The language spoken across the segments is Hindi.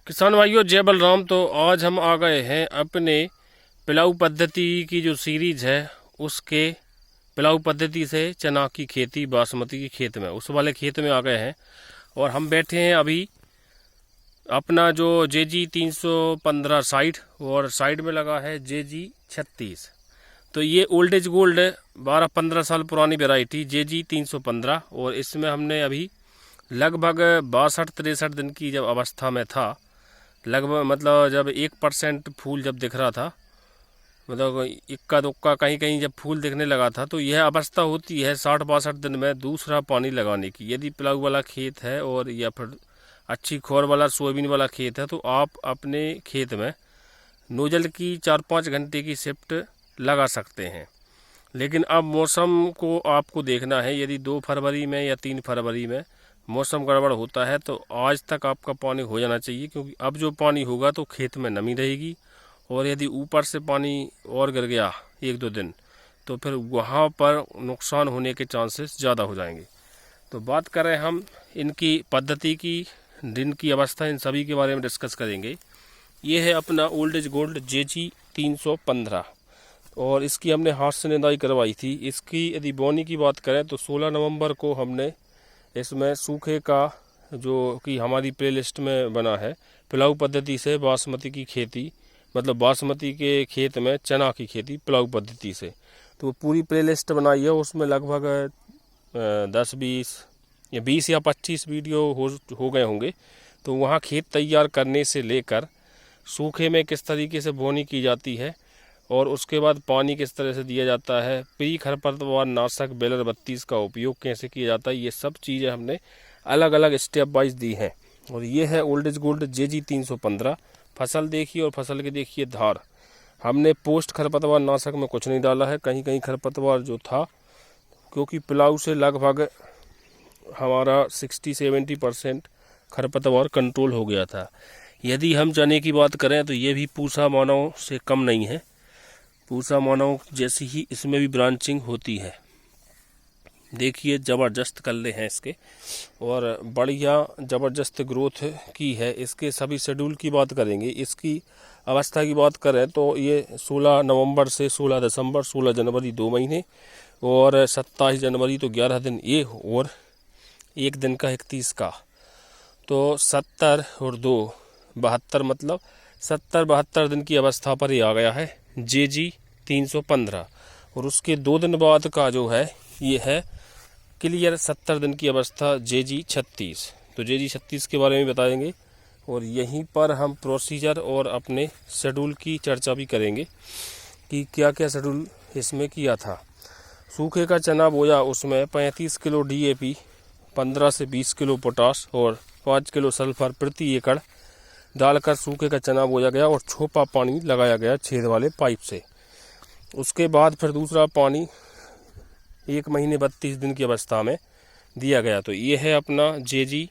किसान भाइयों, जय बलराम। तो आज हम आ गए हैं अपने पिलाऊ पद्धति की जो सीरीज है उसके पिलाऊ पद्धति से चना की खेती बासमती की खेत में, उस वाले खेत में आ गए हैं। और हम बैठे हैं अभी अपना जो JG 315 साइड, और साइड में लगा है JG 36। तो ये ओल्ड एज गोल्ड 12-15 साल पुरानी वैरायटी JG 315, और इसमें हमने अभी लगभग 62-63 दिन की जब अवस्था में था, लगभग मतलब जब 1% फूल जब दिख रहा था, मतलब इक्का दुक्का कहीं कहीं जब फूल दिखने लगा था, तो यह अवस्था होती है 60-62 दिन में दूसरा पानी लगाने की। यदि पिलाऊ वाला खेत है और या फिर अच्छी खोर वाला सोयाबीन वाला खेत है, तो आप अपने खेत में नोजल की 4-5 घंटे की शिफ्ट लगा सकते हैं। लेकिन अब मौसम को आपको देखना है। यदि 2 फरवरी में या 3 फरवरी में मौसम गड़बड़ होता है तो आज तक आपका पानी हो जाना चाहिए, क्योंकि अब जो पानी होगा तो खेत में नमी रहेगी, और यदि ऊपर से पानी और गिर गया 1-2 दिन तो फिर वहाँ पर नुकसान होने के चांसेस ज़्यादा हो जाएंगे। तो बात करें हम इनकी पद्धति की, दिन की अवस्था, इन सभी के बारे में डिस्कस करेंगे। ये है अपना ओल्ड एज गोल्ड JG 315, और इसकी हमने हाथ से निदाई करवाई थी। इसकी यदि बोनी की बात करें तो 16 नवंबर को हमने इसमें सूखे का, जो कि हमारी प्लेलिस्ट में बना है, पिलाऊ पद्धति से बासमती की खेती, मतलब बासमती के खेत में चना की खेती पिलाऊ पद्धति से, तो पूरी प्लेलिस्ट बनाई है। उसमें लगभग 10-20 या 20 या 25 वीडियो हो गए होंगे। तो वहाँ खेत तैयार करने से लेकर सूखे में किस तरीके से बोनी की जाती है, और उसके बाद पानी किस तरह से दिया जाता है, प्री खरपतवार नाशक बेलर 32 का उपयोग कैसे किया जाता है, ये सब चीज़ें हमने अलग अलग स्टेप वाइज दी हैं। और ये है ओल्ड एज गोल्ड JG 315। फसल देखिए और फसल के देखिए धार। हमने पोस्ट खरपतवार नाशक में कुछ नहीं डाला है, कहीं कहीं खरपतवार जो था, क्योंकि पिलाऊ से लगभग हमारा 60-70% खरपतवार कंट्रोल हो गया था। यदि हम चने की बात करें तो ये भी पूसा मानव से कम नहीं है, पूसा मानव जैसी ही इसमें भी ब्रांचिंग होती है। देखिए ज़बरदस्त कल्ले हैं इसके, और बढ़िया ज़बरदस्त ग्रोथ की है। इसके सभी शेड्यूल की बात करेंगे। इसकी अवस्था की बात करें तो ये 16 नवंबर से 16 दिसंबर, 16 जनवरी 2 महीने, और 27 जनवरी तो 11 दिन ये, और 1 दिन का 31 का, तो 70 और 2 72, मतलब 70-72 दिन की अवस्था पर ही आ गया है JG 315। और उसके 2 दिन बाद का जो है ये है क्लियर 70 दिन की अवस्था JG 36। तो JG 36 के बारे में बताएंगे, और यहीं पर हम प्रोसीजर और अपने शेड्यूल की चर्चा भी करेंगे कि क्या क्या शेड्यूल इसमें किया था। सूखे का चना बोया, उसमें 35 किलो DAP, 15 से 20 किलो पोटाश और 5 किलो सल्फर प्रति एकड़ डालकर सूखे का चना बोया गया, और छोपा पानी लगाया गया छेद वाले पाइप से। उसके बाद फिर दूसरा पानी 1 महीने 32 दिन की अवस्था में दिया गया। तो ये है अपना JG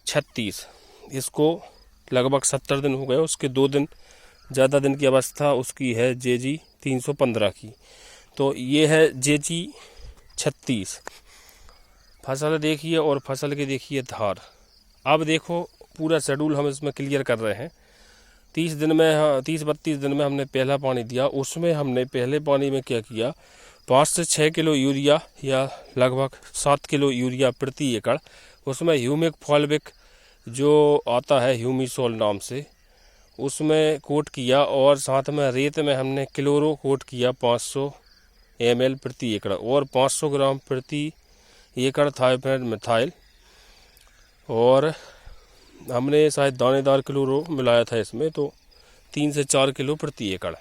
36। इसको लगभग 70 दिन हो गए। उसके 2 दिन ज़्यादा दिन की अवस्था उसकी है JG 315 की। तो ये है JG 36। फसल देखिए और फसल के देखिए धार। अब देखो पूरा शेड्यूल हम इसमें क्लियर कर रहे हैं। 30-32 दिन में हमने पहला पानी दिया। उसमें हमने पहले पानी में क्या किया, 5 से 6 किलो यूरिया या लगभग 7 किलो यूरिया प्रति एकड़, उसमें ह्यूमिक फॉल्विक जो आता है ह्यूमिसोल नाम से, उसमें कोट किया, और साथ में रेत में हमने क्लोरो कोट किया 500 ml प्रति एकड़, और 500 ग्राम प्रति एकड़ थायोफेनेट मिथाइल, और हमने शायद दानेदार क्लोरो मिलाया था इसमें, तो 3 से 4 किलो प्रति एकड़।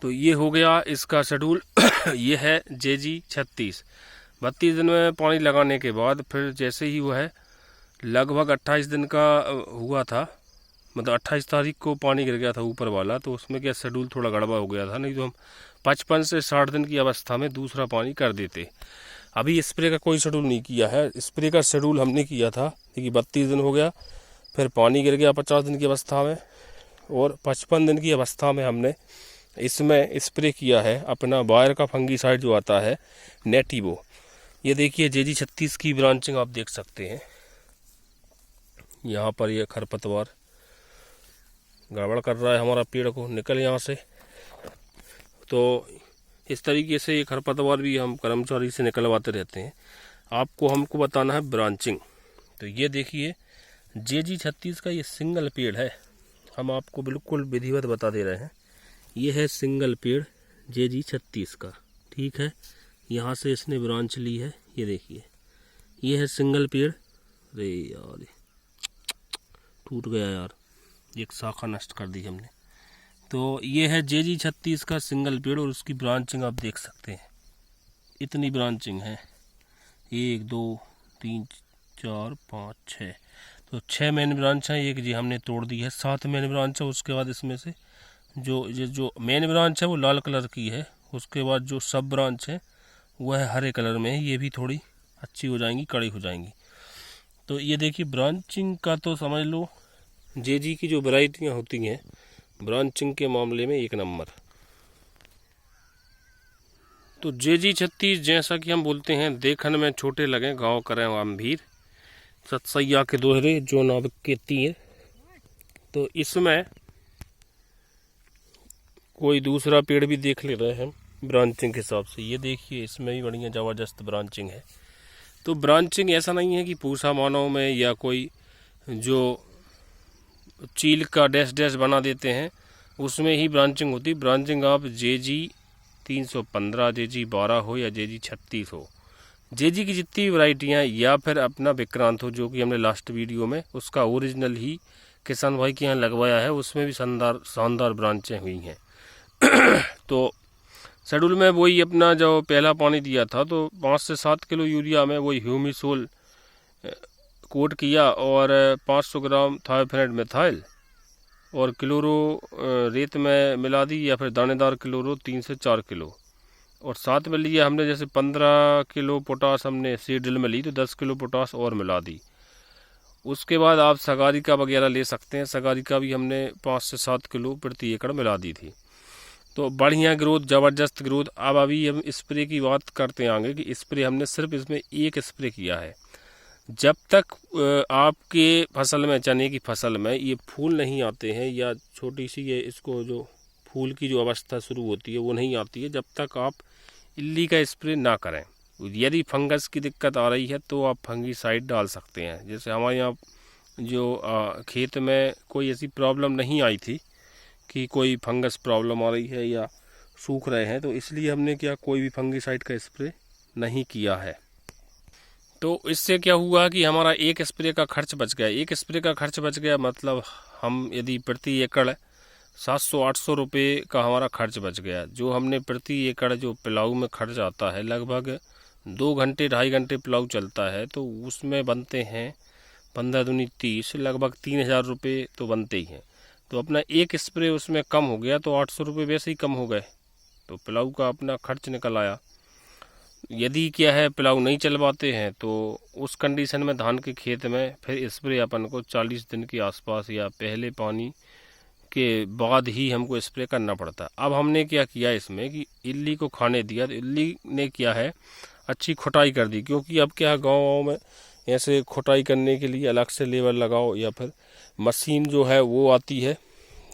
तो ये हो गया इसका शेड्यूल। ये है JG 36। 32 दिन में पानी लगाने के बाद फिर जैसे ही वो है लगभग 28 दिन का हुआ था, मतलब 28 तारीख को पानी गिर गया था ऊपर वाला, तो उसमें क्या शेड्यूल थोड़ा गड़बड़ हो गया था, नहीं तो हम 55 से 60 दिन की अवस्था में दूसरा पानी कर देते। अभी स्प्रे का कोई शेड्यूल नहीं किया है। स्प्रे का शेड्यूल हमने किया था, क्योंकि 32 दिन हो गया, फिर पानी गिर गया 50 दिन की अवस्था में, और 55 दिन की अवस्था में हमने इसमें स्प्रे किया है अपना बायर का फंगीसाइड जो आता है नेटिवो। ये देखिए JG 36 की ब्रांचिंग आप देख सकते हैं। यहाँ पर ये खरपतवार गड़बड़ कर रहा है हमारा पेड़ को, निकल यहाँ से। तो इस तरीके से ये खरपतवार भी हम कर्मचारी से निकलवाते रहते हैं। आपको हमको बताना है ब्रांचिंग। तो ये देखिए JG36 का ये सिंगल पेड़ है, हम आपको बिल्कुल विधिवत बता दे रहे हैं। ये है सिंगल पेड़ JG36 का, ठीक है। यहाँ से इसने ब्रांच ली है, ये देखिए ये है सिंगल पेड़। अरे यार टूट गया यार, एक शाखा नष्ट कर दी हमने। तो ये है JG36 का सिंगल पेड़ और उसकी ब्रांचिंग आप देख सकते हैं, इतनी ब्रांचिंग है, 1 2 3 4 5 6। तो 6 मेन ब्रांच हैं, एक जी हमने तोड़ दी है, 7 मेन ब्रांच है। उसके बाद इसमें से जो मेन ब्रांच है वो लाल कलर की है, उसके बाद जो सब ब्रांच है वह हरे कलर में है, ये भी थोड़ी अच्छी हो जाएंगी, कड़ी हो जाएंगी। तो ये देखिए ब्रांचिंग का तो समझ लो JG की जो वैरायटियाँ होती हैं ब्रांचिंग के मामले में 1 नंबर। तो JG36 जैसा कि हम बोलते हैं, देखन में छोटे लगे गाँव करें गंभीर, सतसैया के दोहरे जो नाविक के तीर। तो इसमें कोई दूसरा पेड़ भी देख ले रहे हैं ब्रांचिंग के हिसाब से, ये देखिए इसमें भी बढ़िया ज़बरदस्त ब्रांचिंग है। तो ब्रांचिंग ऐसा नहीं है कि पूसा मानव में या कोई जो चील का डैश डैश बना देते हैं उसमें ही ब्रांचिंग होती। ब्रांचिंग आप JG315 JG12 हो या JG36 हो, JG की जितनी वैरायटियाँ या फिर अपना विक्रांत हो जो कि हमने लास्ट वीडियो में उसका ओरिजिनल ही किसान भाई के यहाँ लगवाया है, उसमें भी शानदार ब्रांचें हुई हैं। तो शेड्यूल में वही अपना जो पहला पानी दिया था तो 5 से 7 किलो यूरिया में वही ह्यूमिसोल कोट किया और 500 ग्राम थायोफेनेट मिथाइल और क्लोरो रेत में मिला दी, या फिर दानेदार क्लोरो 3 से 4 किलो। और साथ में लिया हमने जैसे 15 किलो पोटास हमने सीड्रिल में ली तो 10 किलो पोटास और मिला दी। उसके बाद आप सगारिका वगैरह ले सकते हैं, सगारिका भी हमने 5 से 7 किलो प्रति एकड़ मिला दी थी। तो बढ़िया ग्रोथ, ज़बरदस्त ग्रोथ। अब अभी हम स्प्रे की बात करते हैं आगे कि स्प्रे हमने सिर्फ इसमें 1 स्प्रे किया है। जब तक आपके फसल में, चने की फसल में ये फूल नहीं आते हैं या छोटी सी ये इसको जो फूल की जो अवस्था शुरू होती है वो नहीं आती है, जब तक आप इल्ली का स्प्रे ना करें। यदि फंगस की दिक्कत आ रही है तो आप फंगीसाइड डाल सकते हैं। जैसे हमारे यहाँ जो खेत में कोई ऐसी प्रॉब्लम नहीं आई थी कि कोई फंगस प्रॉब्लम आ रही है या सूख रहे हैं, तो इसलिए हमने क्या कोई भी फंगीसाइड का स्प्रे नहीं किया है। तो इससे क्या हुआ कि हमारा 1 स्प्रे का खर्च बच गया। 1 स्प्रे का खर्च बच गया मतलब हम यदि प्रति एकड़ 700-800 रुपये का हमारा खर्च बच गया। जो हमने प्रति एकड़ जो पिलाऊ में खर्च आता है लगभग 2 घंटे 2.5 घंटे पिलाऊ चलता है, तो उसमें बनते हैं 15 दूनी 30, लगभग 3000 रुपये तो बनते ही हैं। तो अपना 1 स्प्रे उसमें कम हो गया तो 800 रुपये वैसे ही कम हो गए, तो पिलाऊ का अपना खर्च निकल आया। यदि क्या है पिलाऊ नहीं चलवाते हैं तो उस कंडीशन में धान के खेत में फिर स्प्रे अपन को 40 दिन के आसपास या पहले पानी के बाद ही हमको स्प्रे करना पड़ता है। अब हमने क्या किया इसमें कि इल्ली को खाने दिया, तो इल्ली ने क्या है अच्छी खुटाई कर दी, क्योंकि अब क्या गाँव में ऐसे खुटाई करने के लिए अलग से लेबर लगाओ या फिर मशीन जो है वो आती है,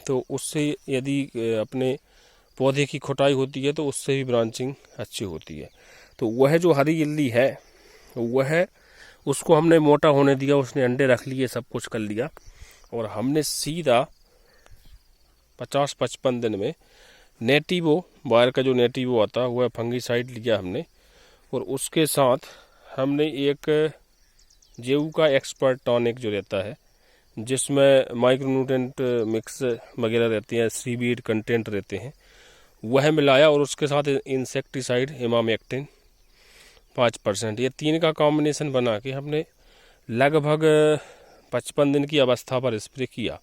तो उससे यदि अपने पौधे की खुटाई होती है तो उससे भी ब्रांचिंग अच्छी होती है। तो वह जो हरी इल्ली है वह उसको हमने मोटा होने दिया, उसने अंडे रख लिए, सब कुछ कर लिया, और हमने सीधा 50-55 दिन में नेटिवो बायर का जो नेटिवो आता है वह फंगीसाइड लिया हमने, और उसके साथ हमने एक जेऊ का एक्सपर्ट टॉनिक जो रहता है जिसमें माइक्रोन्यूट्रेंट मिक्स वगैरह रहती हैं, सीवीड कंटेंट रहते हैं, वह मिलाया, और उसके साथ इंसेक्टिसाइड इमामेक्टिन 5%, ये 3 का कॉम्बिनेशन बना के हमने लगभग 55 दिन की अवस्था पर स्प्रे किया।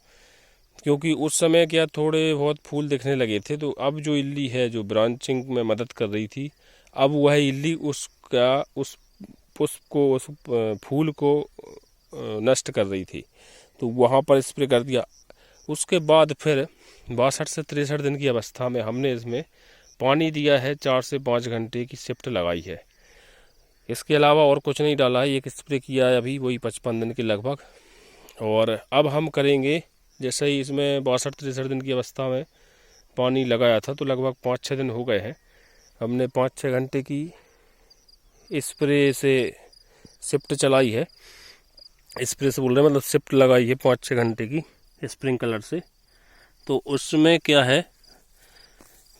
क्योंकि उस समय क्या थोड़े बहुत फूल दिखने लगे थे, तो अब जो इल्ली है जो ब्रांचिंग में मदद कर रही थी, अब वह इल्ली उसका उस पुष्प को, उस फूल को नष्ट कर रही थी, तो वहाँ पर स्प्रे कर दिया। उसके बाद फिर 62 से 63 दिन की अवस्था में हमने इसमें पानी दिया है, 4 से 5 घंटे की शिफ्ट लगाई है। इसके अलावा और कुछ नहीं डाला है, एक स्प्रे किया है अभी वही 55 दिन के लगभग। और अब हम करेंगे जैसे ही इसमें 62-63 दिन की अवस्था में पानी लगाया था तो लगभग 5-6 दिन हो गए हैं। हमने 5-6 घंटे की स्प्रे से शिफ्ट चलाई है, स्प्रे से बोल रहे हैं मतलब शिफ्ट लगाई है 5-6 घंटे की स्प्रिंकलर से। तो उसमें क्या है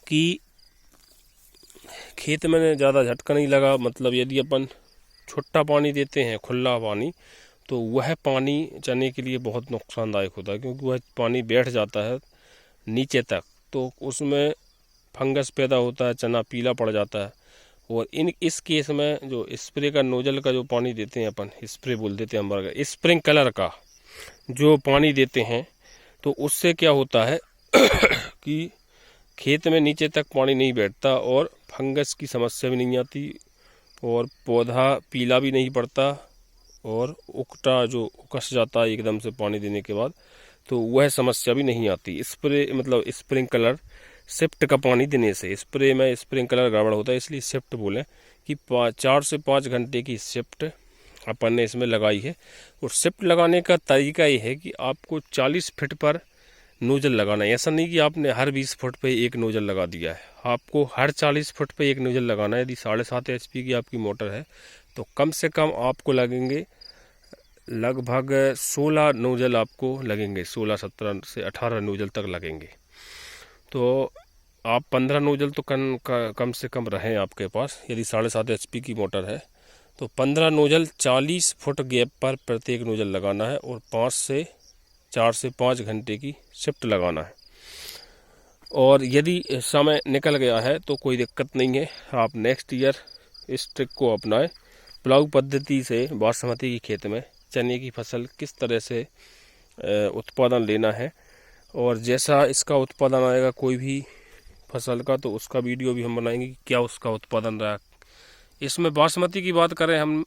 कि खेत में ज़्यादा झटका नहीं लगा। मतलब यदि अपन छुट्टा पानी देते हैं, खुला पानी, तो वह पानी चने के लिए बहुत नुकसानदायक होता है, क्योंकि वह पानी बैठ जाता है नीचे तक, तो उसमें फंगस पैदा होता है, चना पीला पड़ जाता है। और इस केस में जो स्प्रे का नोजल का जो पानी देते हैं अपन, स्प्रे बोल देते हैं हम, स्प्रिंकलर का जो पानी देते हैं, तो उससे क्या होता है कि खेत में नीचे तक पानी नहीं बैठता और फंगस की समस्या भी नहीं आती और पौधा पीला भी नहीं पड़ता और उकस जाता है एकदम से पानी देने के बाद, तो वह समस्या भी नहीं आती। स्प्रे मतलब स्प्रिंकलर शिफ्ट का पानी देने से, स्प्रे में स्प्रिंकलर गड़बड़ होता है, इसलिए शिफ्ट बोलें कि 4 से 5 घंटे की शिफ्ट अपन ने इसमें लगाई है। और शिफ्ट लगाने का तरीका ये है कि आपको 40 फीट पर नोजल लगाना है। ऐसा नहीं कि आपने हर 20 फुट पे एक नोजल लगा दिया है, आपको हर 40 फुट पे एक नोजल लगाना है। यदि 7.5 HP की आपकी मोटर है तो कम से कम आपको लगेंगे लगभग 16 नोजल आपको लगेंगे, 16, 17 से 18 नोजल तक लगेंगे। तो आप 15 नोजल तो कम से कम रहें आपके पास। यदि 7.5 HP की मोटर है तो 15 नोजल 40 फुट गैप पर प्रत्येक नोजल लगाना है और 4 से 5 घंटे की शिफ्ट लगाना है। और यदि समय निकल गया है तो कोई दिक्कत नहीं है, आप नेक्स्ट ईयर इस ट्रिक को अपनाएं। प्लाऊ पद्धति से बासमती की खेत में चने की फसल किस तरह से उत्पादन लेना है और जैसा इसका उत्पादन आएगा कोई भी फसल का, तो उसका वीडियो भी हम बनाएंगे कि क्या उसका उत्पादन रहा। इसमें बासमती की बात करें, हम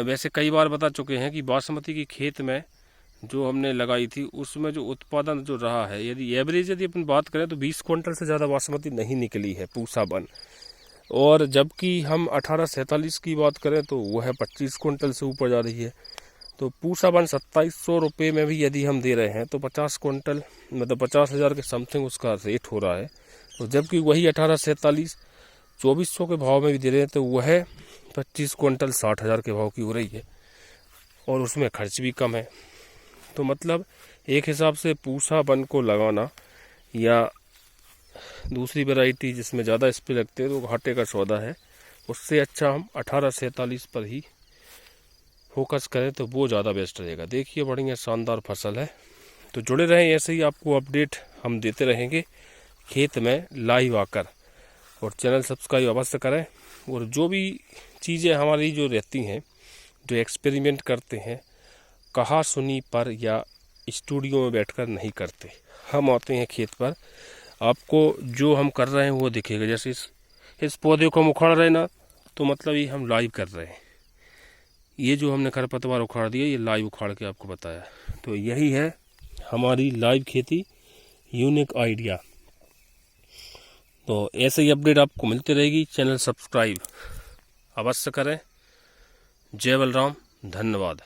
वैसे कई बार बता चुके हैं कि बासमती की खेत में जो हमने लगाई थी उसमें जो उत्पादन जो रहा है, यदि एवरेज यदि अपन बात करें तो 20 क्विंटल से ज़्यादा बासमती नहीं निकली है पूसा बन। और जबकि हम 1847 की बात करें तो वह 25 क्विंटल से ऊपर जा रही है। तो पूसा बन 2700 रुपये में भी यदि हम दे रहे हैं तो 50 क्विंटल मतलब 50,000 के समथिंग उसका रेट हो रहा है। तो जबकि वही 1847 2400 के भाव में भी दे रहे हैं तो वह 25 क्विंटल 60,000 के भाव की हो रही है और उसमें खर्च भी कम है। तो मतलब एक हिसाब से पूसा बन को लगाना या दूसरी वैरायटी जिसमें ज़्यादा स्प्रे लगते हैं तो घाटे का सौदा है। उससे अच्छा हम 1847 पर ही फोकस करें तो वो ज़्यादा बेस्ट रहेगा। देखिए बढ़िया शानदार फसल है। तो जुड़े रहें, ऐसे ही आपको अपडेट हम देते रहेंगे खेत में लाइव आकर। और चैनल सब्सक्राइब अवश्य करें। और जो भी चीज़ें हमारी जो रहती हैं, जो एक्सपेरिमेंट करते हैं, कहा सुनी पर या स्टूडियो में बैठकर नहीं करते, हम आते हैं खेत पर, आपको जो हम कर रहे हैं वो दिखेगा। जैसे इस पौधे को हम उखाड़ रहे हैं ना, तो मतलब ये हम लाइव कर रहे हैं। ये जो हमने खरपतवार उखाड़ दिया ये लाइव उखाड़ के आपको बताया। तो यही है हमारी लाइव खेती, यूनिक आइडिया। तो ऐसे ही अपडेट आपको मिलती रहेगी। चैनल सब्सक्राइब अवश्य करें। जय बलराम, धन्यवाद।